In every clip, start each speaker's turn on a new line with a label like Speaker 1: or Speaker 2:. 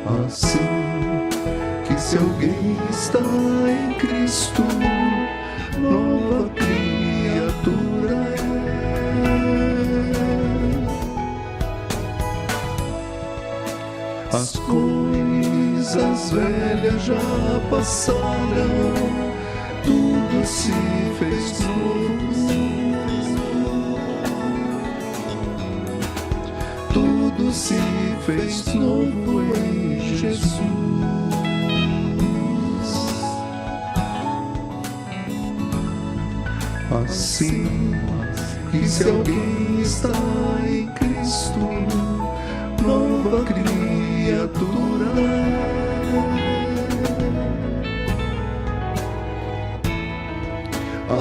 Speaker 1: Assim que se alguém está em Cristo, nova criatura é. As coisas velhas já passaram, tudo se fez novo. Tudo se fez novo em Jesus. Assim que se alguém está em Cristo, nova criatura é.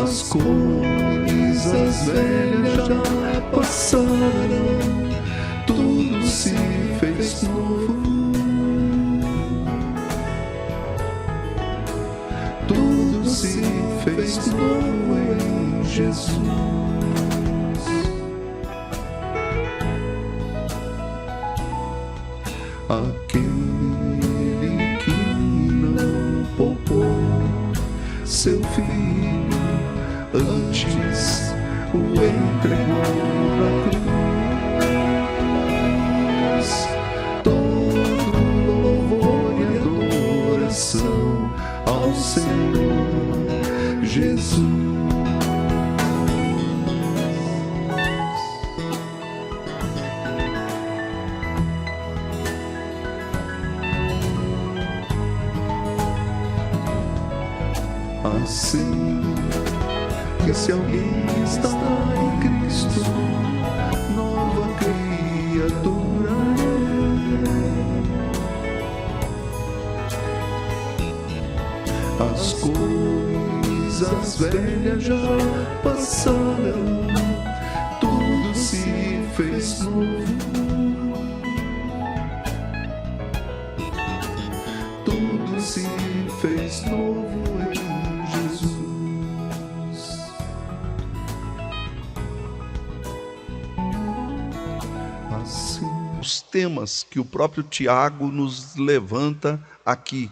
Speaker 1: As coisas velhas já passaram, tudo se fez novo. Tudo se fez novo em Jesus. Aquele que não poupou seu filho, antes o entregou na cruz. Todo louvor e adoração ao Senhor Jesus. Assim que se alguém está em Cristo, nova criatura é. As coisas velhas já passaram, tudo se fez novo. Tudo se fez novo em Jesus. Assim, os temas que o próprio Tiago nos levanta aqui.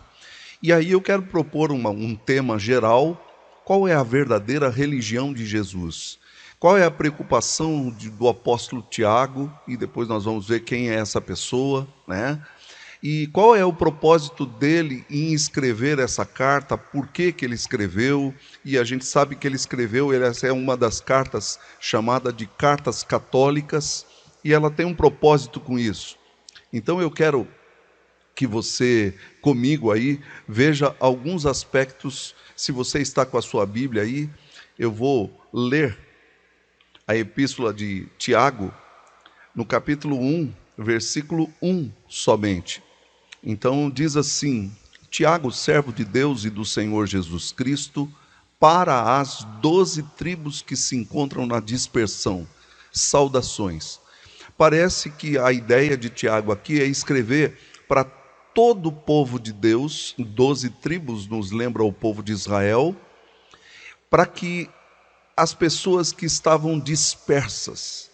Speaker 1: E aí eu quero propor um tema geral. Qual é a verdadeira religião de Jesus? Qual é a preocupação do apóstolo Tiago? E depois nós vamos ver quem é essa pessoa, né? E qual é o propósito dele em escrever essa carta? Por que ele escreveu? E a gente sabe que ele escreveu, essa é uma das cartas chamada de cartas católicas, e ela tem um propósito com isso. Então eu quero que você, comigo aí, veja alguns aspectos. Se você está com a sua Bíblia aí, eu vou ler a epístola de Tiago, no capítulo 1, versículo 1 somente. Então diz assim: Tiago, servo de Deus e do Senhor Jesus Cristo, para as 12 tribos que se encontram na dispersão, saudações. Parece que a ideia de Tiago aqui é escrever para todo o povo de Deus. 12 tribos nos lembra o povo de Israel, para que as pessoas que estavam dispersas.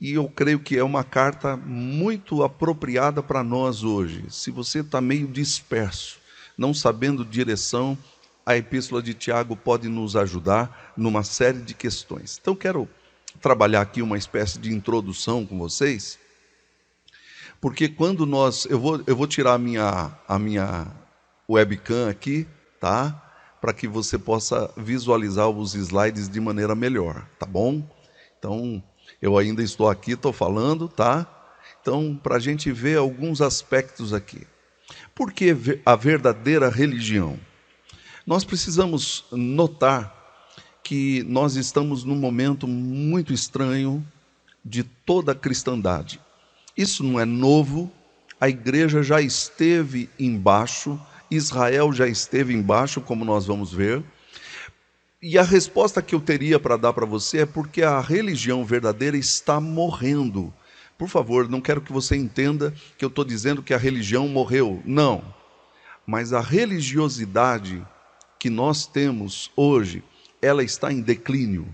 Speaker 1: E eu creio que é uma carta muito apropriada para nós hoje. Se você está meio disperso, não sabendo direção, a epístola de Tiago pode nos ajudar numa série de questões. Então quero trabalhar aqui uma espécie de introdução com vocês, porque quando eu vou tirar a minha webcam aqui, tá? Para que você possa visualizar os slides de maneira melhor, tá bom? Então, eu ainda estou aqui, estou falando, tá? Então, para a gente ver alguns aspectos aqui. Por que a verdadeira religião? Nós precisamos notar que nós estamos num momento muito estranho de toda a cristandade. Isso não é novo, a igreja já esteve embaixo, Israel já esteve embaixo, como nós vamos ver. E a resposta que eu teria para dar para você é porque a religião verdadeira está morrendo. Por favor, não quero que você entenda que eu estou dizendo que a religião morreu. Não. Mas a religiosidade que nós temos hoje, ela está em declínio.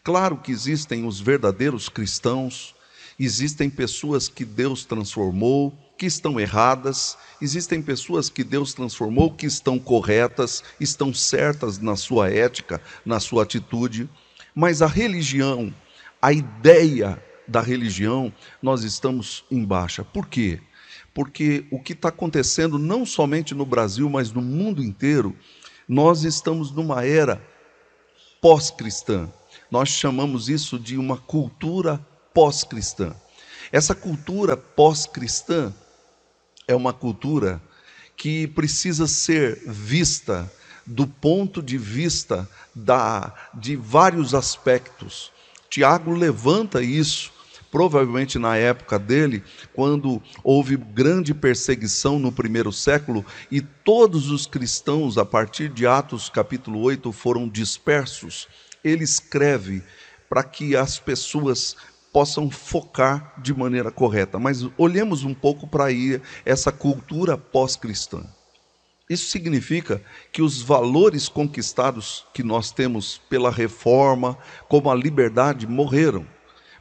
Speaker 1: Claro que existem os verdadeiros cristãos, existem pessoas que Deus transformou, que estão erradas, existem pessoas que Deus transformou, que estão corretas, estão certas na sua ética, na sua atitude, mas a religião, a ideia da religião, nós estamos em baixa. Por quê? Porque o que está acontecendo não somente no Brasil, mas no mundo inteiro, nós estamos numa era pós-cristã. Nós chamamos isso de uma cultura pós-cristã. Essa cultura pós-cristã é uma cultura que precisa ser vista do ponto de vista de vários aspectos. Tiago levanta isso, provavelmente na época dele, quando houve grande perseguição no primeiro século, e todos os cristãos, a partir de Atos capítulo 8, foram dispersos. Ele escreve para que as pessoas possam focar de maneira correta. Mas olhemos um pouco para essa cultura pós-cristã. Isso significa que os valores conquistados que nós temos pela reforma, como a liberdade, morreram.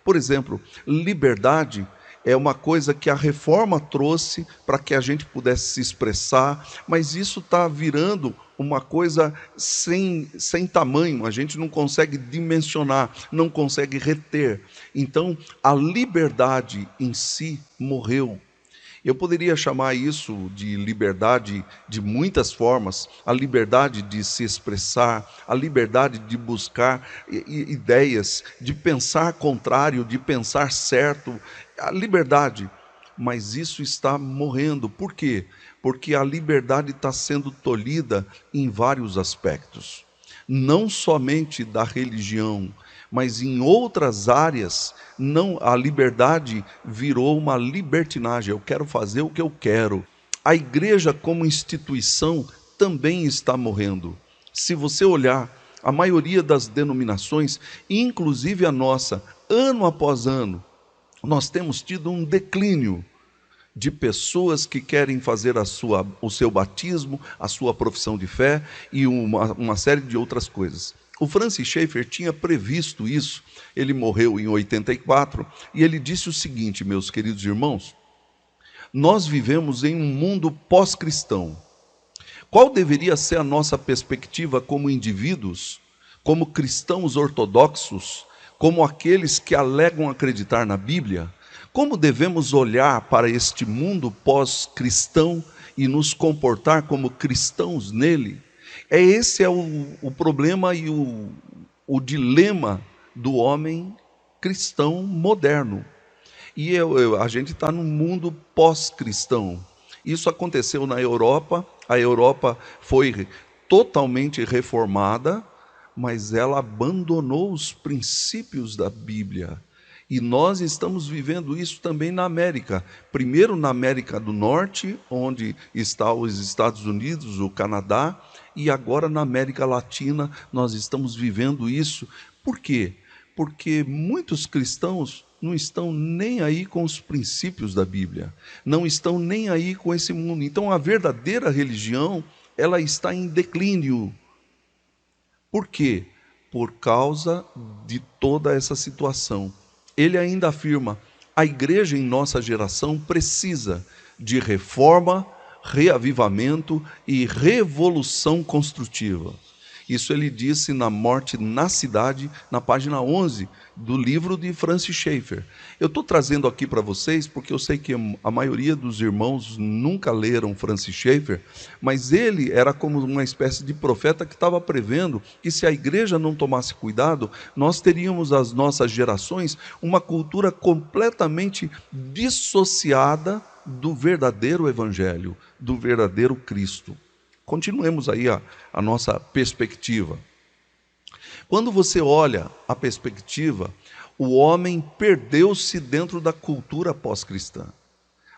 Speaker 1: Por exemplo, liberdade é uma coisa que a reforma trouxe para que a gente pudesse se expressar, mas isso está virando uma coisa sem tamanho, a gente não consegue dimensionar, não consegue reter. Então, a liberdade em si morreu. Eu poderia chamar isso de liberdade de muitas formas, a liberdade de se expressar, a liberdade de buscar ideias, de pensar contrário, de pensar certo, a liberdade. Mas isso está morrendo. Por quê? Porque a liberdade está sendo tolhida em vários aspectos. Não somente da religião, mas em outras áreas, a liberdade virou uma libertinagem. Eu quero fazer o que eu quero. A igreja como instituição também está morrendo. Se você olhar, a maioria das denominações, inclusive a nossa, ano após ano, nós temos tido um declínio de pessoas que querem fazer o seu batismo, a sua profissão de fé e uma série de outras coisas. O Francis Schaeffer tinha previsto isso, ele morreu em 84, e ele disse o seguinte, meus queridos irmãos: nós vivemos em um mundo pós-cristão. Qual deveria ser a nossa perspectiva como indivíduos, como cristãos ortodoxos, como aqueles que alegam acreditar na Bíblia? Como devemos olhar para este mundo pós-cristão e nos comportar como cristãos nele? Esse é o problema e o dilema do homem cristão moderno. E a gente está num mundo pós-cristão. Isso aconteceu na Europa, a Europa foi totalmente reformada, mas ela abandonou os princípios da Bíblia. E nós estamos vivendo isso também na América. Primeiro na América do Norte, onde estão os Estados Unidos, o Canadá, e agora na América Latina nós estamos vivendo isso. Por quê? Porque muitos cristãos não estão nem aí com os princípios da Bíblia, não estão nem aí com esse mundo. Então a verdadeira religião, ela está em declínio. Por quê? Por causa de toda essa situação. Ele ainda afirma: a igreja em nossa geração precisa de reforma, reavivamento e revolução construtiva. Isso ele disse na Morte na Cidade, na página 11 do livro de Francis Schaeffer. Eu estou trazendo aqui para vocês porque eu sei que a maioria dos irmãos nunca leram Francis Schaeffer, mas ele era como uma espécie de profeta que estava prevendo que se a igreja não tomasse cuidado, nós teríamos as nossas gerações uma cultura completamente dissociada do verdadeiro evangelho, do verdadeiro Cristo. Continuemos aí a nossa perspectiva. Quando você olha a perspectiva, o homem perdeu-se dentro da cultura pós-cristã.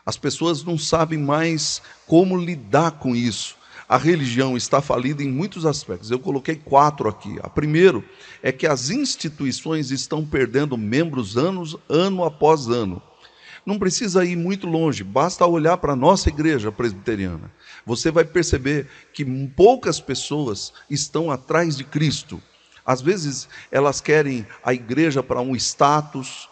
Speaker 1: As pessoas não sabem mais como lidar com isso. A religião está falida em muitos aspectos. Eu coloquei 4 aqui. A primeiro é que as instituições estão perdendo membros ano após ano. Não precisa ir muito longe, basta olhar para a nossa igreja presbiteriana. Você vai perceber que poucas pessoas estão atrás de Cristo. Às vezes elas querem a igreja para um status,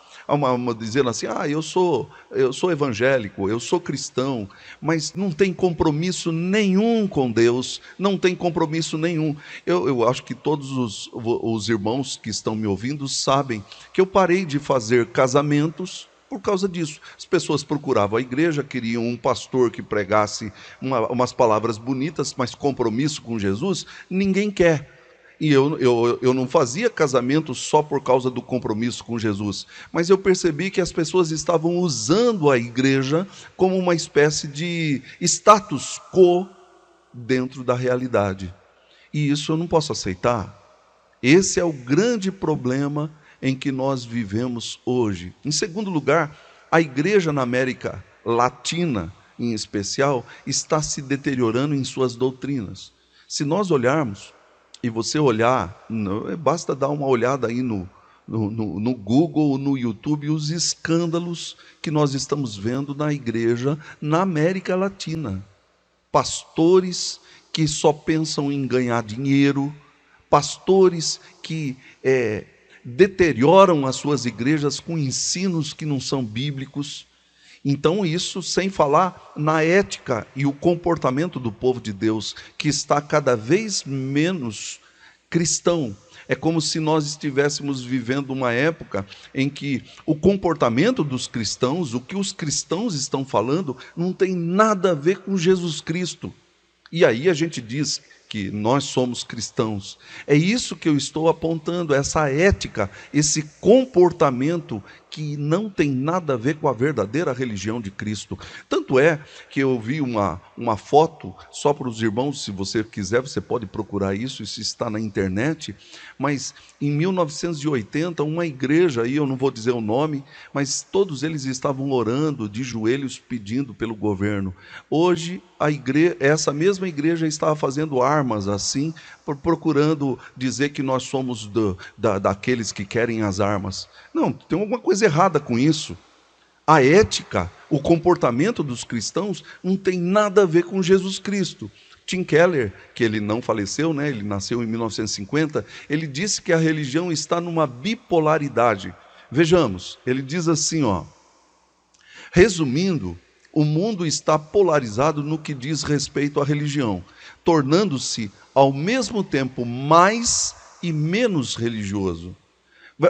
Speaker 1: dizendo assim, eu sou evangélico, eu sou cristão, mas não tem compromisso nenhum com Deus, não tem compromisso nenhum. Eu acho que todos os irmãos que estão me ouvindo sabem que eu parei de fazer casamentos por causa disso. As pessoas procuravam a igreja, queriam um pastor que pregasse umas palavras bonitas, mas compromisso com Jesus, ninguém quer. E eu não fazia casamento só por causa do compromisso com Jesus, mas eu percebi que as pessoas estavam usando a igreja como uma espécie de status quo dentro da realidade. E isso eu não posso aceitar. Esse é o grande problema em que nós vivemos hoje. Em segundo lugar, a igreja na América Latina, em especial, está se deteriorando em suas doutrinas. Se nós olharmos, e você olhar, basta dar uma olhada aí no Google, no YouTube, os escândalos que nós estamos vendo na igreja na América Latina. Pastores que só pensam em ganhar dinheiro, pastores que deterioram as suas igrejas com ensinos que não são bíblicos. Então isso sem falar na ética e o comportamento do povo de Deus, que está cada vez menos cristão. É como se nós estivéssemos vivendo uma época em que o comportamento dos cristãos, o que os cristãos estão falando, não tem nada a ver com Jesus Cristo. E aí a gente diz que nós somos cristãos. É isso que eu estou apontando, essa ética, esse comportamento que não tem nada a ver com a verdadeira religião de Cristo. Tanto é que eu vi uma foto, só para os irmãos, se você quiser, você pode procurar isso está na internet, mas em 1980, uma igreja, aí eu não vou dizer o nome, mas todos eles estavam orando de joelhos pedindo pelo governo. Hoje, essa mesma igreja estava fazendo armas assim, procurando dizer que nós somos daqueles que querem as armas. Não, tem alguma coisa errada com isso. A ética, o comportamento dos cristãos não tem nada a ver com Jesus Cristo. Tim Keller, que ele não faleceu, né? Ele nasceu em 1950, ele disse que a religião está numa bipolaridade. Vejamos, ele diz assim, resumindo, o mundo está polarizado no que diz respeito à religião, tornando-se ao mesmo tempo mais e menos religioso.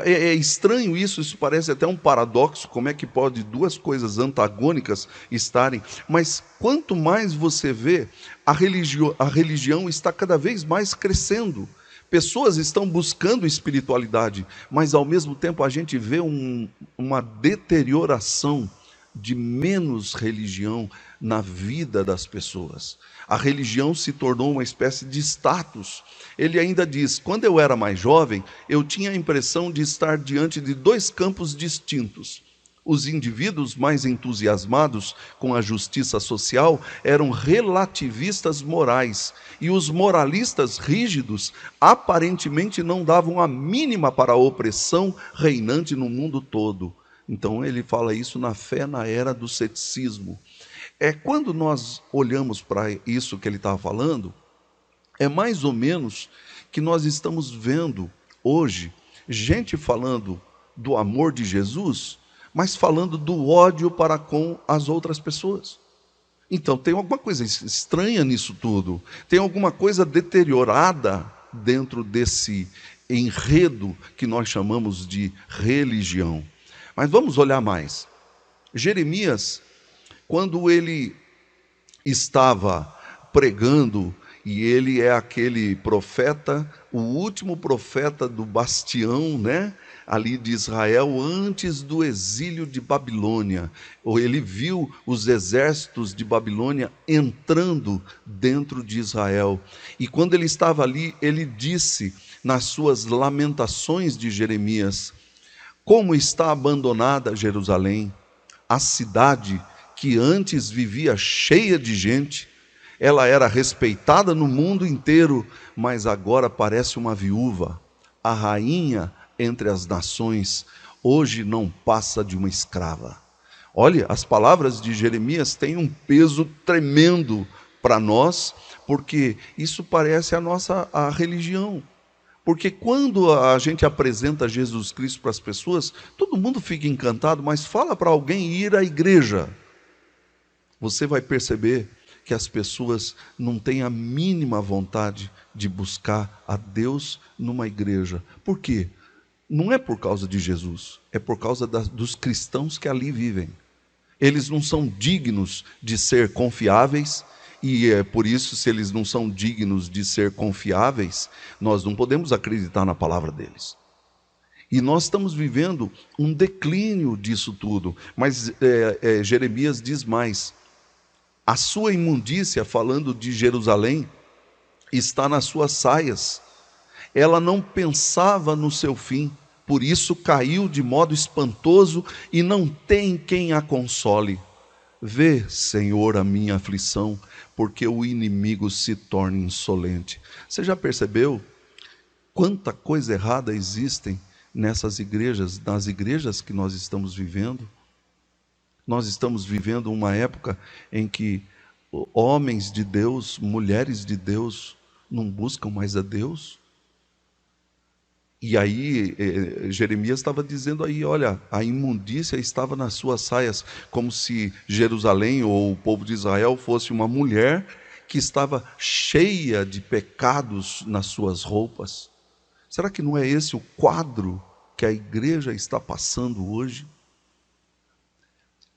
Speaker 1: É estranho isso parece até um paradoxo, como é que pode duas coisas antagônicas estarem, mas quanto mais você vê, a religião está cada vez mais crescendo. Pessoas estão buscando espiritualidade, mas ao mesmo tempo a gente vê uma deterioração de menos religião na vida das pessoas. A religião se tornou uma espécie de status. Ele ainda diz, quando eu era mais jovem, eu tinha a impressão de estar diante de dois campos distintos. Os indivíduos mais entusiasmados com a justiça social eram relativistas morais, e os moralistas rígidos aparentemente não davam a mínima para a opressão reinante no mundo todo. Então ele fala isso na fé na era do ceticismo. Quando nós olhamos para isso que ele estava falando, é mais ou menos que nós estamos vendo hoje gente falando do amor de Jesus, mas falando do ódio para com as outras pessoas. Então tem alguma coisa estranha nisso tudo, tem alguma coisa deteriorada dentro desse enredo que nós chamamos de religião. Mas vamos olhar mais. Jeremias, quando ele estava pregando, e ele é aquele profeta, o último profeta do bastião, né? Ali de Israel, antes do exílio de Babilônia. Ele viu os exércitos de Babilônia entrando dentro de Israel. E quando ele estava ali, ele disse nas suas lamentações de Jeremias: como está abandonada Jerusalém, a cidade que antes vivia cheia de gente. Ela era respeitada no mundo inteiro, mas agora parece uma viúva. A rainha entre as nações hoje não passa de uma escrava. Olha, as palavras de Jeremias têm um peso tremendo para nós, porque isso parece a religião. Porque quando a gente apresenta Jesus Cristo para as pessoas, todo mundo fica encantado, mas fala para alguém ir à igreja. Você vai perceber que as pessoas não têm a mínima vontade de buscar a Deus numa igreja. Por quê? Não é por causa de Jesus, é por causa dos cristãos que ali vivem. Eles não são dignos de ser confiáveis, e é por isso, se eles não são dignos de ser confiáveis, nós não podemos acreditar na palavra deles. E nós estamos vivendo um declínio disso tudo. Mas Jeremias diz mais: a sua imundícia, falando de Jerusalém, está nas suas saias. Ela não pensava no seu fim, por isso caiu de modo espantoso e não tem quem a console. Vê, Senhor, a minha aflição, porque o inimigo se torna insolente. Você já percebeu quanta coisa errada existem nessas igrejas, nas igrejas que nós estamos vivendo? Nós estamos vivendo uma época em que homens de Deus, mulheres de Deus, não buscam mais a Deus. E aí, Jeremias estava dizendo aí, olha, a imundícia estava nas suas saias, como se Jerusalém ou o povo de Israel fosse uma mulher que estava cheia de pecados nas suas roupas. Será que não é esse o quadro que a igreja está passando hoje?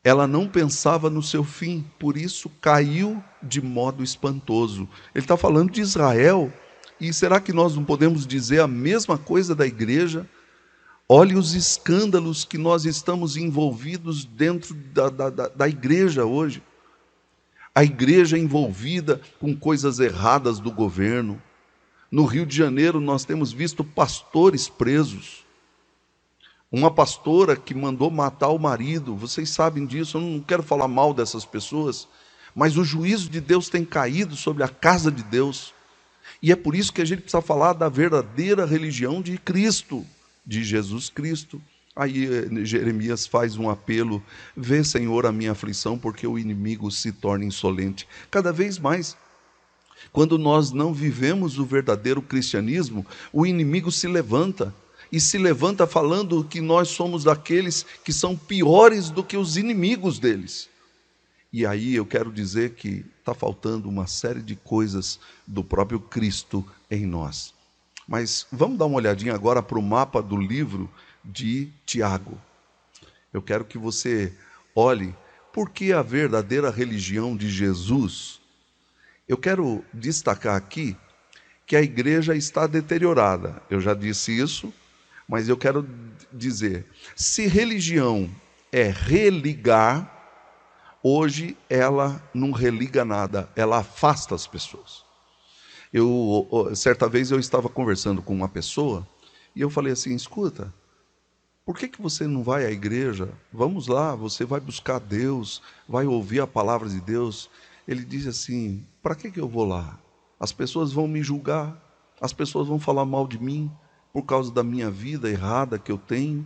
Speaker 1: Ela não pensava no seu fim, por isso caiu de modo espantoso. Ele está falando de Israel. E será que nós não podemos dizer a mesma coisa da igreja? Olhe os escândalos que nós estamos envolvidos dentro da igreja hoje. A igreja envolvida com coisas erradas do governo. No Rio de Janeiro nós temos visto pastores presos. Uma pastora que mandou matar o marido, vocês sabem disso, eu não quero falar mal dessas pessoas, mas o juízo de Deus tem caído sobre a casa de Deus. E é por isso que a gente precisa falar da verdadeira religião de Cristo, de Jesus Cristo. Aí Jeremias faz um apelo: vê, Senhor, a minha aflição, porque o inimigo se torna insolente. Cada vez mais, quando nós não vivemos o verdadeiro cristianismo, o inimigo se levanta. E se levanta falando que nós somos daqueles que são piores do que os inimigos deles. E aí eu quero dizer que está faltando uma série de coisas do próprio Cristo em nós. Mas vamos dar uma olhadinha agora para o mapa do livro de Tiago. Eu quero que você olhe por que a verdadeira religião de Jesus. Eu quero destacar aqui que a igreja está deteriorada. Eu já disse isso, mas eu quero dizer, se religião é religar, hoje ela não religa nada, ela afasta as pessoas. Certa vez eu estava conversando com uma pessoa e eu falei assim: escuta, por que você não vai à igreja? Vamos lá, você vai buscar Deus, vai ouvir a palavra de Deus. Ele disse assim: para que eu vou lá? As pessoas vão me julgar, as pessoas vão falar mal de mim por causa da minha vida errada que eu tenho.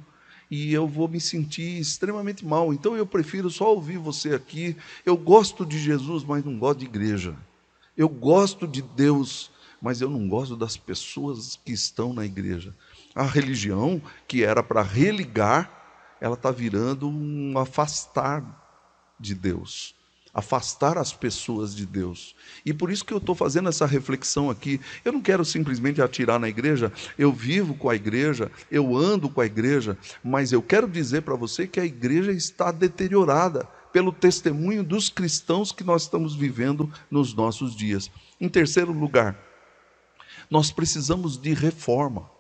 Speaker 1: E eu vou me sentir extremamente mal. Então eu prefiro só ouvir você aqui. Eu gosto de Jesus, mas não gosto de igreja. Eu gosto de Deus, mas eu não gosto das pessoas que estão na igreja. A religião, que era para religar, ela está virando um afastar de Deus. Afastar as pessoas de Deus. E por isso que eu estou fazendo essa reflexão aqui. Eu não quero simplesmente atirar na igreja. Eu vivo com a igreja, eu ando com a igreja, mas eu quero dizer para você que a igreja está deteriorada pelo testemunho dos cristãos que nós estamos vivendo nos nossos dias. Em terceiro lugar, nós precisamos de reforma.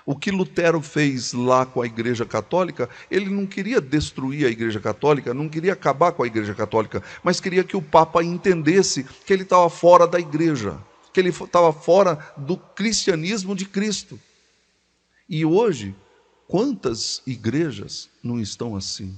Speaker 1: O que Lutero fez lá com a Igreja Católica, ele não queria destruir a Igreja Católica, não queria acabar com a Igreja Católica, mas queria que o Papa entendesse que ele estava fora da igreja, que ele estava fora do cristianismo de Cristo. E hoje, quantas igrejas não estão assim?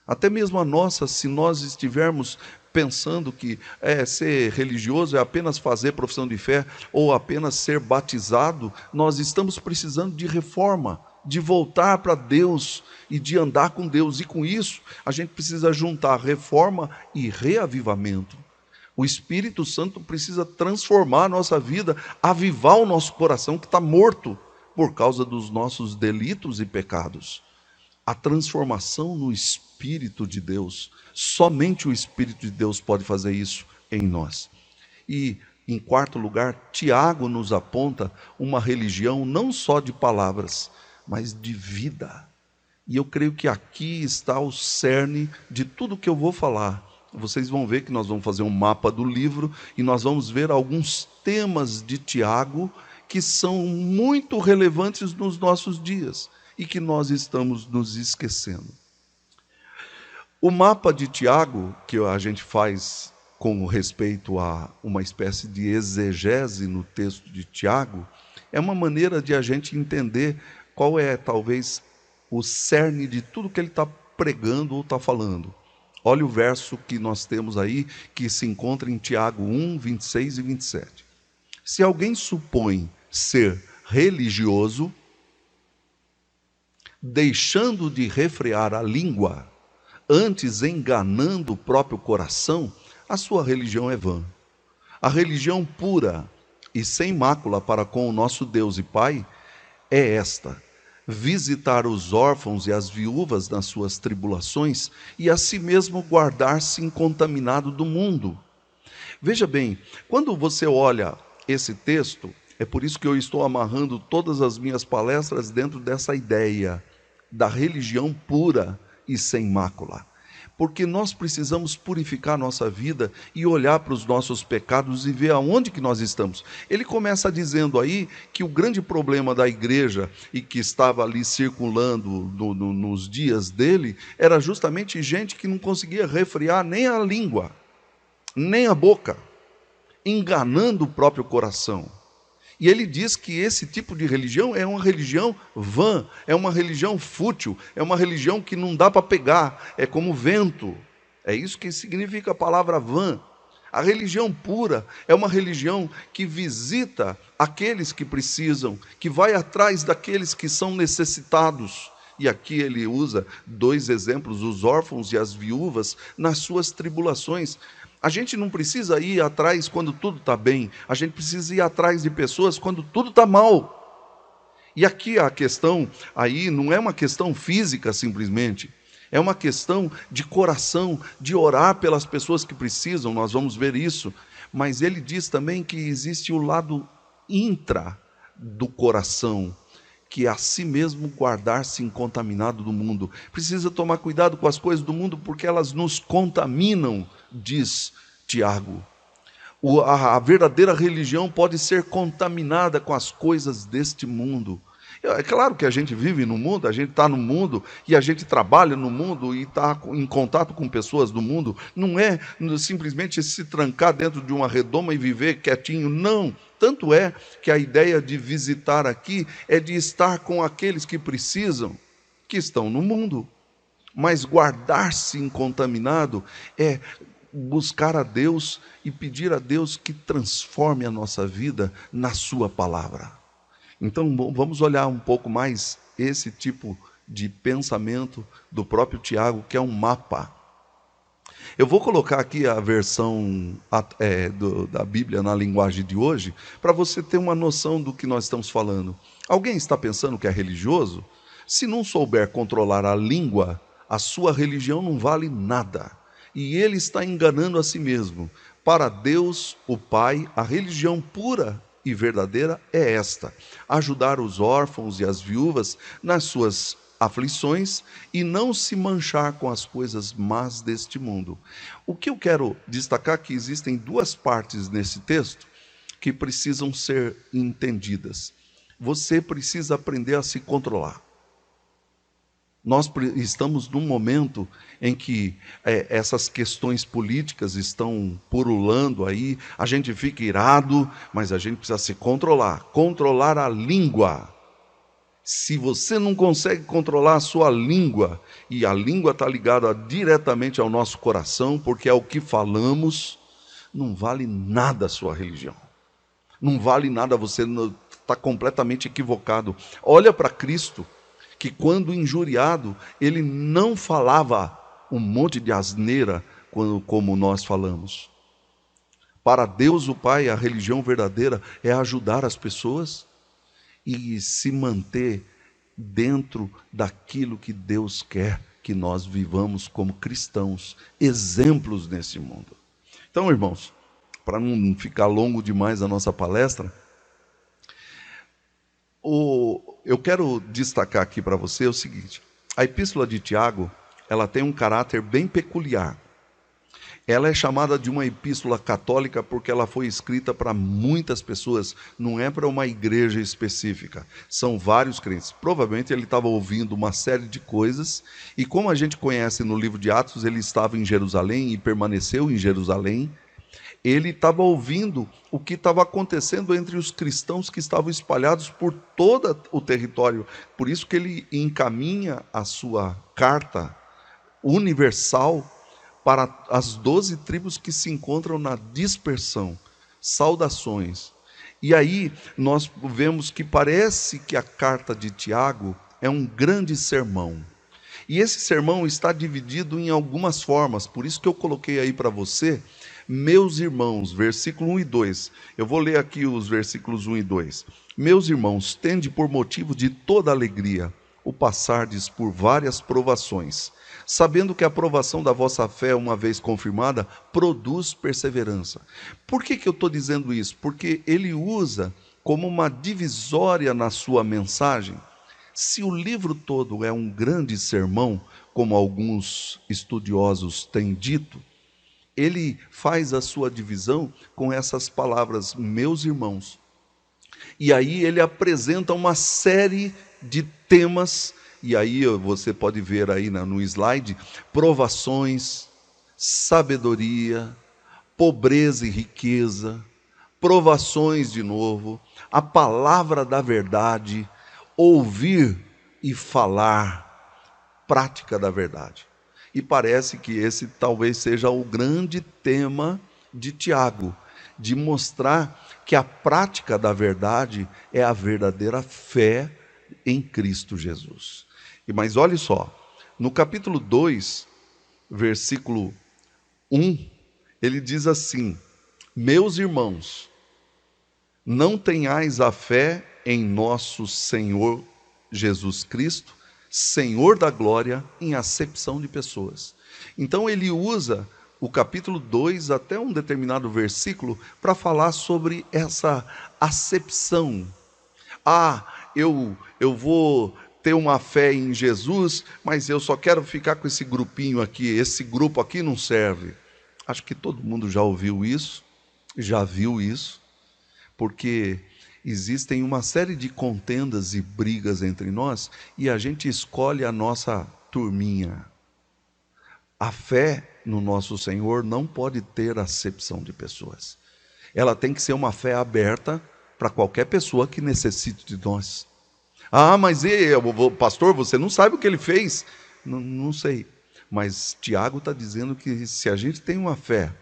Speaker 1: Até mesmo a nossa, se nós estivermos pensando que ser religioso é apenas fazer profissão de fé ou apenas ser batizado, nós estamos precisando de reforma, de voltar para Deus e de andar com Deus. E com isso, a gente precisa juntar reforma e reavivamento. O Espírito Santo precisa transformar a nossa vida, avivar o nosso coração que está morto por causa dos nossos delitos e pecados. A transformação no Espírito de Deus, somente o Espírito de Deus pode fazer isso em nós. E, em quarto lugar, Tiago nos aponta uma religião não só de palavras, mas de vida. E eu creio que aqui está o cerne de tudo que eu vou falar. Vocês vão ver que nós vamos fazer um mapa do livro e nós vamos ver alguns temas de Tiago que são muito relevantes nos nossos dias e que nós estamos nos esquecendo. O mapa de Tiago, que a gente faz com respeito a uma espécie de exegese no texto de Tiago, é uma maneira de a gente entender qual é, talvez, o cerne de tudo que ele está pregando ou está falando. Olha o verso que nós temos aí, que se encontra em Tiago 1, 26 e 27. Se alguém supõe ser religioso, deixando de refrear a língua, antes enganando o próprio coração, a sua religião é vã. A religião pura e sem mácula para com o nosso Deus e Pai é esta: visitar os órfãos e as viúvas nas suas tribulações e a si mesmo guardar-se incontaminado do mundo. Veja bem, quando você olha esse texto, é por isso que eu estou amarrando todas as minhas palestras dentro dessa ideia da religião pura e sem mácula. Porque nós precisamos purificar nossa vida e olhar para os nossos pecados e ver aonde que nós estamos. Ele começa dizendo aí que o grande problema da igreja e que estava ali circulando nos dias dele era justamente gente que não conseguia refrear nem a língua, nem a boca, enganando o próprio coração. E ele diz que esse tipo de religião é uma religião vã, é uma religião fútil, é uma religião que não dá para pegar, é como vento. É isso que significa a palavra vã. A religião pura é uma religião que visita aqueles que precisam, que vai atrás daqueles que são necessitados. E aqui ele usa dois exemplos, os órfãos e as viúvas, nas suas tribulações. A gente não precisa ir atrás quando tudo está bem, a gente precisa ir atrás de pessoas quando tudo está mal. E aqui a questão aí não é uma questão física simplesmente, é uma questão de coração, de orar pelas pessoas que precisam, nós vamos ver isso. Mas ele diz também que existe o lado intra do coração, que é a si mesmo guardar-se incontaminado do mundo. Precisa tomar cuidado com as coisas do mundo, porque elas nos contaminam, diz Tiago. A verdadeira religião pode ser contaminada com as coisas deste mundo. É claro que a gente vive no mundo, a gente está no mundo, e a gente trabalha no mundo, e está em contato com pessoas do mundo. Não é simplesmente se trancar dentro de uma redoma e viver quietinho, não. Tanto é que a ideia de visitar aqui é de estar com aqueles que precisam, que estão no mundo. Mas guardar-se incontaminado é buscar a Deus e pedir a Deus que transforme a nossa vida na sua palavra. Então vamos olhar um pouco mais esse tipo de pensamento do próprio Tiago, que é um mapa. Eu vou colocar aqui a versão da Bíblia na linguagem de hoje, para você ter uma noção do que nós estamos falando. Alguém está pensando que é religioso? Se não souber controlar a língua, a sua religião não vale nada. E ele está enganando a si mesmo. Para Deus, o Pai, a religião pura e verdadeira é esta: ajudar os órfãos e as viúvas nas suas aflições e não se manchar com as coisas más deste mundo. O que eu quero destacar é que existem duas partes nesse texto que precisam ser entendidas. Você precisa aprender a se controlar. Nós estamos num momento em que essas questões políticas estão pululando aí, a gente fica irado, mas a gente precisa se controlar a língua. Se você não consegue controlar a sua língua, e a língua está ligada diretamente ao nosso coração, porque é o que falamos, não vale nada a sua religião. Não vale nada, você está completamente equivocado. Olha para Cristo, que quando injuriado, ele não falava um monte de asneira como nós falamos. Para Deus o Pai, a religião verdadeira é ajudar as pessoas e se manter dentro daquilo que Deus quer que nós vivamos como cristãos, exemplos nesse mundo. Então, irmãos, para não ficar longo demais a nossa palestra, eu quero destacar aqui para você o seguinte: a epístola de Tiago, ela tem um caráter bem peculiar. Ela é chamada de uma epístola católica porque ela foi escrita para muitas pessoas, não é para uma igreja específica. São vários crentes. Provavelmente ele estava ouvindo uma série de coisas, e como a gente conhece no livro de Atos, ele estava em Jerusalém e permaneceu em Jerusalém. Ele estava ouvindo o que estava acontecendo entre os cristãos que estavam espalhados por todo o território. Por isso que ele encaminha a sua carta universal para as 12 tribos que se encontram na dispersão. Saudações. E aí nós vemos que parece que a carta de Tiago é um grande sermão. E esse sermão está dividido em algumas formas, por isso que eu coloquei aí para você, meus irmãos, versículo 1 e 2. Eu vou ler aqui os versículos 1 e 2. Meus irmãos, tende por motivo de toda alegria o passardes por várias provações, sabendo que a provação da vossa fé, uma vez confirmada, produz perseverança. Por que eu estou dizendo isso? Porque ele usa como uma divisória na sua mensagem. Se o livro todo é um grande sermão, como alguns estudiosos têm dito, ele faz a sua divisão com essas palavras, meus irmãos. E aí ele apresenta uma série de temas, e aí você pode ver aí no slide, provações, sabedoria, pobreza e riqueza, provações de novo, a palavra da verdade, ouvir e falar, prática da verdade. E parece que esse talvez seja o grande tema de Tiago, de mostrar que a prática da verdade é a verdadeira fé em Cristo Jesus. Mas olhe só, no capítulo 2, versículo 1, ele diz assim: meus irmãos, não tenhais a fé em nosso Senhor Jesus Cristo, Senhor da glória, em acepção de pessoas. Então ele usa o capítulo 2 até um determinado versículo para falar sobre essa acepção. Eu vou ter uma fé em Jesus, mas eu só quero ficar com esse grupinho aqui, esse grupo aqui não serve. Acho que todo mundo já ouviu isso, já viu isso, porque existem uma série de contendas e brigas entre nós, e a gente escolhe a nossa turminha. A fé no nosso Senhor não pode ter acepção de pessoas. Ela tem que ser uma fé aberta para qualquer pessoa que necessite de nós. Mas pastor, você não sabe o que ele fez? Não sei. Mas Tiago está dizendo que se a gente tem uma fé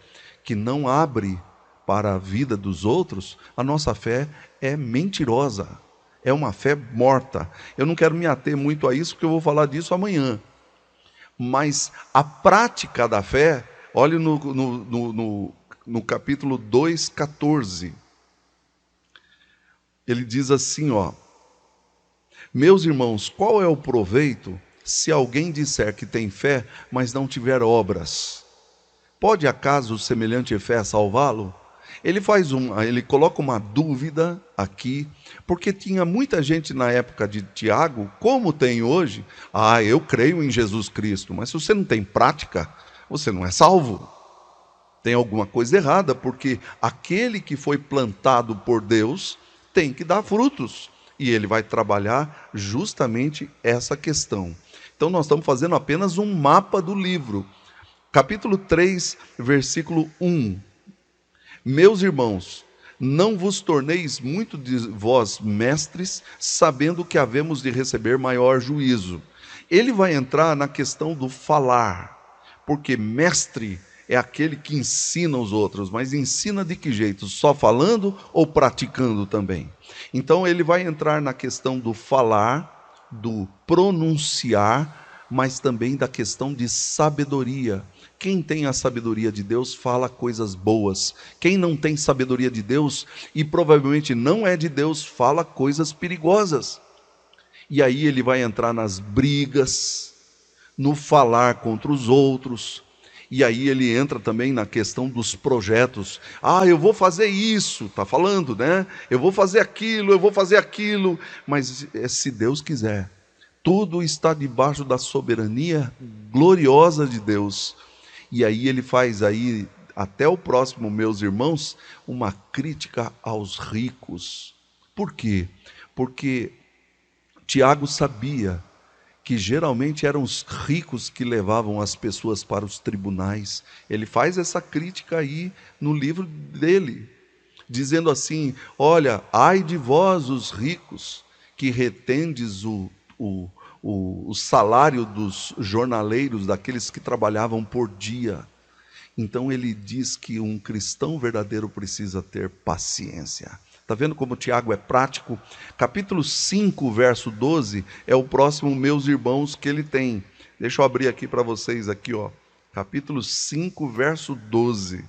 Speaker 1: que não abre para a vida dos outros, a nossa fé é mentirosa. É uma fé morta. Eu não quero me ater muito a isso, porque eu vou falar disso amanhã. Mas a prática da fé, olhe no capítulo 2,14. Ele diz assim, meus irmãos, qual é o proveito se alguém disser que tem fé, mas não tiver obras? Pode acaso semelhante fé salvá-lo? Ele coloca uma dúvida aqui, porque tinha muita gente na época de Tiago, como tem hoje, eu creio em Jesus Cristo, mas se você não tem prática, você não é salvo. Tem alguma coisa errada, porque aquele que foi plantado por Deus tem que dar frutos, e ele vai trabalhar justamente essa questão. Então nós estamos fazendo apenas um mapa do livro. Capítulo 3, versículo 1. Meus irmãos, não vos torneis muito de vós mestres, sabendo que havemos de receber maior juízo. Ele vai entrar na questão do falar, porque mestre é aquele que ensina os outros, mas ensina de que jeito? Só falando ou praticando também? Então ele vai entrar na questão do falar, do pronunciar, mas também da questão de sabedoria, Quem tem a sabedoria de Deus fala coisas boas. Quem não tem sabedoria de Deus e provavelmente não é de Deus, fala coisas perigosas. E aí ele vai entrar nas brigas, no falar contra os outros. E aí ele entra também na questão dos projetos. Eu vou fazer isso, está falando, né? Eu vou fazer aquilo. Mas se Deus quiser, tudo está debaixo da soberania gloriosa de Deus. E aí ele faz aí, até o próximo, meus irmãos, uma crítica aos ricos. Por quê? Porque Tiago sabia que geralmente eram os ricos que levavam as pessoas para os tribunais. Ele faz essa crítica aí no livro dele, dizendo assim: olha, ai de vós os ricos, que retendes o salário dos jornaleiros, daqueles que trabalhavam por dia. Então ele diz que um cristão verdadeiro precisa ter paciência. Está vendo como Tiago é prático? Capítulo 5, verso 12, é o próximo, meus irmãos, que ele tem. Deixa eu abrir aqui para vocês, aqui, ó. Capítulo 5, verso 12.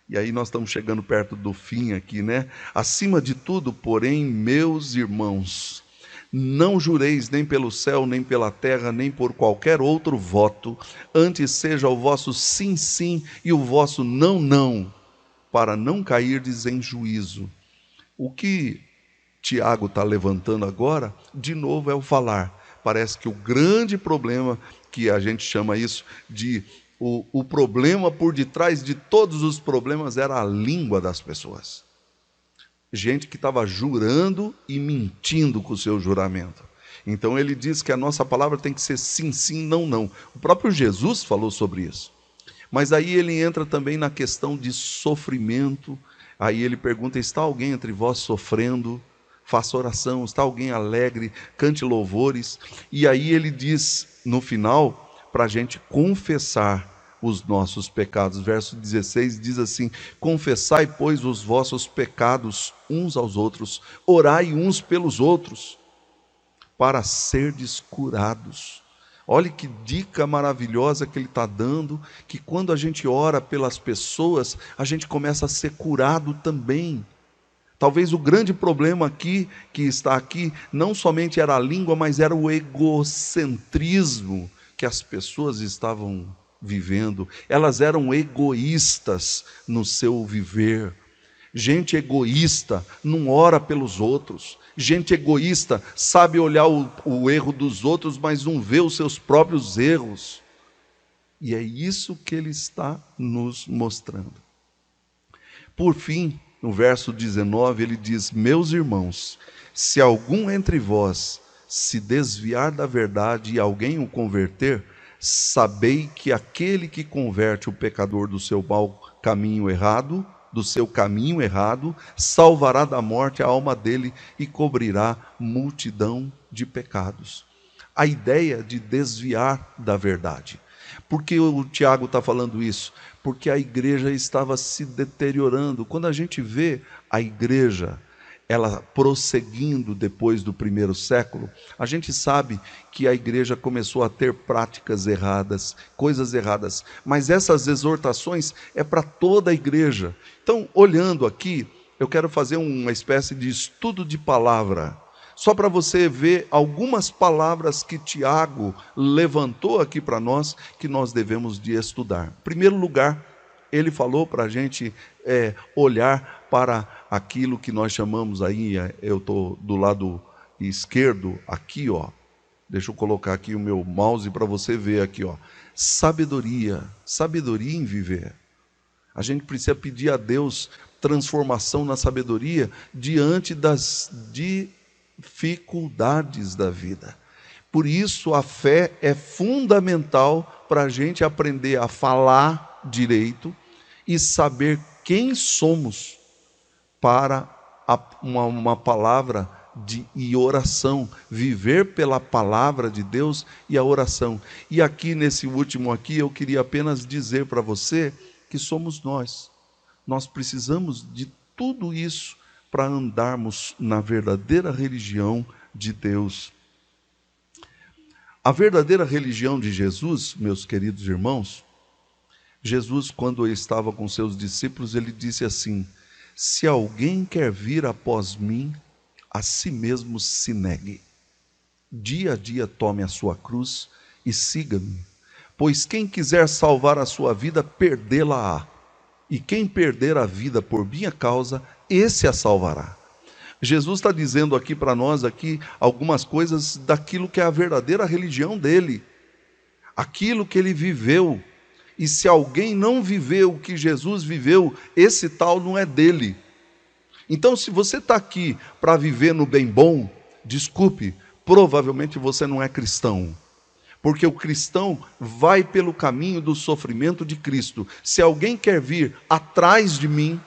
Speaker 1: E aí nós estamos chegando perto do fim aqui, né? Acima de tudo, porém, meus irmãos, não jureis nem pelo céu, nem pela terra, nem por qualquer outro voto, antes seja o vosso sim, sim, e o vosso não, não, para não cairdes em juízo. O que Tiago está levantando agora, de novo, é o falar. Parece que o grande problema, que a gente chama isso de o problema por detrás de todos os problemas, era a língua das pessoas. Gente que estava jurando e mentindo com o seu juramento. Então ele diz que a nossa palavra tem que ser sim, sim, não, não. O próprio Jesus falou sobre isso. Mas aí ele entra também na questão de sofrimento. Aí ele pergunta: está alguém entre vós sofrendo? Faça oração. Está alguém alegre? Cante louvores. E aí ele diz no final, para a gente confessar os nossos pecados. Verso 16 diz assim: confessai, pois, os vossos pecados uns aos outros, orai uns pelos outros, para serdes curados. Olha que dica maravilhosa que ele está dando, que quando a gente ora pelas pessoas, a gente começa a ser curado também. Talvez o grande problema aqui, que está aqui, não somente era a língua, mas era o egocentrismo que as pessoas estavam vivendo. Elas eram egoístas no seu viver. Gente egoísta não ora pelos outros. Gente egoísta sabe olhar o erro dos outros, mas não vê os seus próprios erros. E é isso que ele está nos mostrando. Por fim, no verso 19, ele diz: meus irmãos, se algum entre vós se desviar da verdade e alguém o converter, sabei que aquele que converte o pecador do seu mau caminho errado, do seu caminho errado, salvará da morte a alma dele e cobrirá multidão de pecados. A ideia de desviar da verdade. Por que o Tiago está falando isso? Porque a igreja estava se deteriorando. Quando a gente vê a igreja, ela prosseguindo depois do primeiro século, a gente sabe que a igreja começou a ter práticas erradas, coisas erradas, mas essas exortações é para toda a igreja. Então, olhando aqui, eu quero fazer uma espécie de estudo de palavra, só para você ver algumas palavras que Tiago levantou aqui para nós, que nós devemos de estudar. Em primeiro lugar, ele falou para a gente olhar para aquilo que nós chamamos aí, eu estou do lado esquerdo, aqui, ó. Deixa eu colocar aqui o meu mouse para você ver aqui, ó. Sabedoria, sabedoria em viver. A gente precisa pedir a Deus transformação na sabedoria diante das dificuldades da vida. Por isso a fé é fundamental para a gente aprender a falar direito e saber quem somos para uma palavra e oração, viver pela palavra de Deus e a oração. E aqui nesse último aqui eu queria apenas dizer para você que somos nós. Nós precisamos de tudo isso para andarmos na verdadeira religião de Deus. A verdadeira religião de Jesus, meus queridos irmãos, Jesus, quando estava com seus discípulos, ele disse assim: se alguém quer vir após mim, a si mesmo se negue. Dia a dia tome a sua cruz e siga-me. Pois quem quiser salvar a sua vida, perdê-la-á. E quem perder a vida por minha causa, esse a salvará. Jesus está dizendo aqui para nós aqui algumas coisas daquilo que é a verdadeira religião dele. Aquilo que ele viveu. E se alguém não viveu o que Jesus viveu, esse tal não é dele. Então, se você está aqui para viver no bem bom, desculpe, provavelmente você não é cristão. Porque o cristão vai pelo caminho do sofrimento de Cristo. Se alguém quer vir atrás de mim,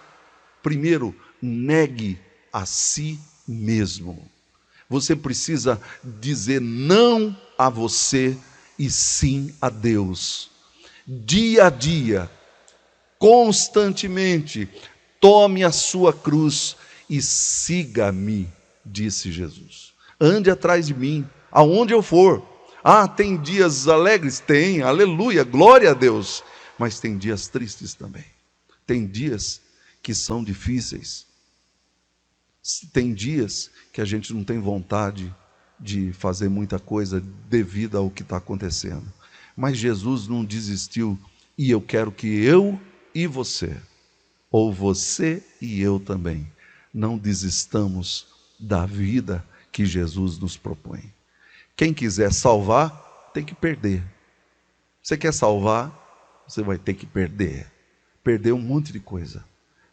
Speaker 1: primeiro, negue a si mesmo. Você precisa dizer não a você e sim a Deus. Dia a dia, constantemente, tome a sua cruz e siga-me, disse Jesus. Ande atrás de mim, aonde eu for. Ah, tem dias alegres? Tem, aleluia, glória a Deus. Mas tem dias tristes também. Tem dias que são difíceis. Tem dias que a gente não tem vontade de fazer muita coisa devido ao que está acontecendo. Mas Jesus não desistiu, e eu quero que eu e você, ou você e eu também, não desistamos da vida que Jesus nos propõe. Quem quiser salvar, tem que perder. Você quer salvar, você vai ter que perder. Perder um monte de coisa.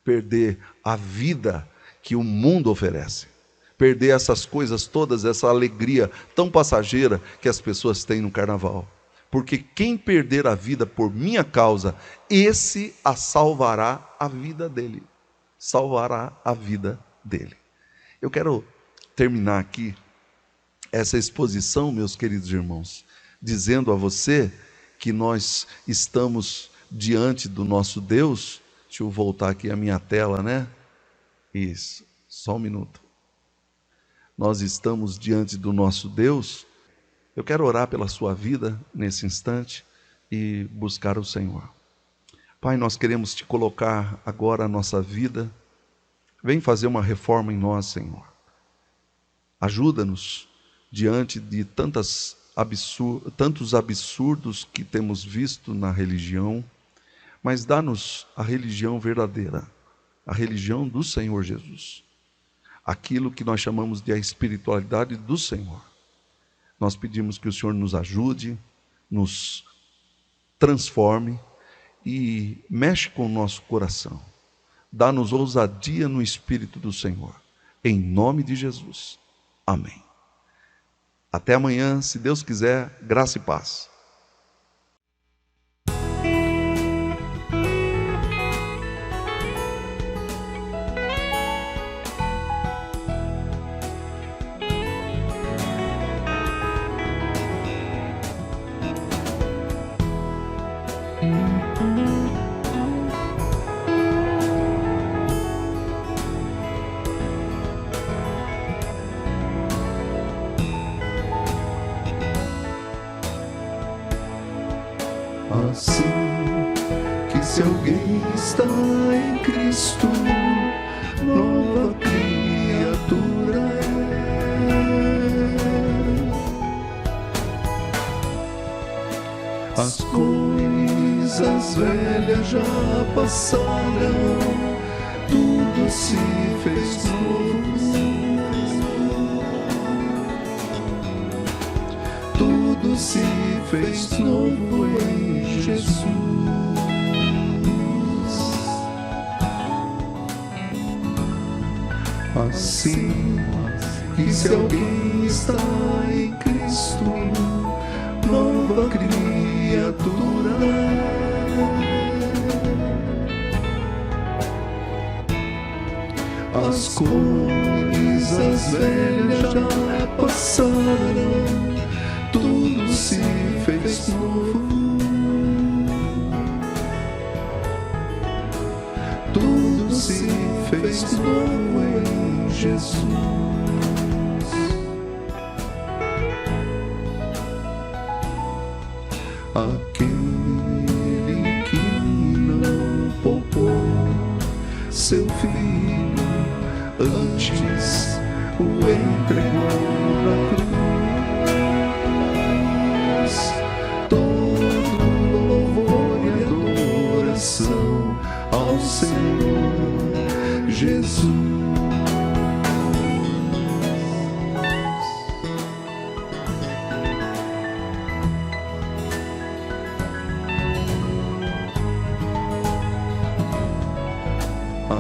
Speaker 1: Perder a vida que o mundo oferece. Perder essas coisas todas, essa alegria tão passageira que as pessoas têm no carnaval. Porque quem perder a vida por minha causa, esse a salvará a vida dele. Salvará a vida dele. Eu quero terminar aqui essa exposição, meus queridos irmãos, dizendo a você que nós estamos diante do nosso Deus. Deixa eu voltar aqui a minha tela, né? Isso, só um minuto. Nós estamos diante do nosso Deus. Eu quero orar pela sua vida nesse instante e buscar o Senhor. Pai, nós queremos te colocar agora a nossa vida. Vem fazer uma reforma em nós, Senhor. Ajuda-nos diante de tantos absurdos que temos visto na religião, mas dá-nos a religião verdadeira, a religião do Senhor Jesus. Aquilo que nós chamamos de a espiritualidade do Senhor. Nós pedimos que o Senhor nos ajude, nos transforme e mexe com o nosso coração. Dá-nos ousadia no Espírito do Senhor. Em nome de Jesus. Amém. Até amanhã, se Deus quiser, graça e paz.
Speaker 2: Assim que se alguém está em Cristo, nova criatura é. As coisas velhas já passaram, tudo se fez novo. Tudo se fez novo em Jesus. Assim que se alguém está em Cristo, nova criatura é. As coisas velhas já passaram, tudo se fez novo. Tudo se fez novo em Jesus. Aquele que seu filho, antes o entregou na cruz. Todo louvor e adoração ao Senhor Jesus.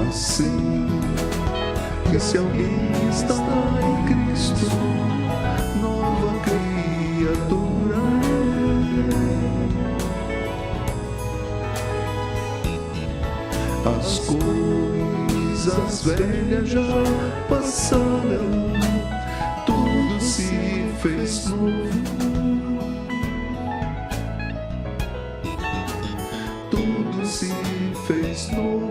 Speaker 2: Assim que se alguém está em Cristo, nova criatura é. As coisas velhas já passaram, tudo se fez novo. Tudo se fez novo.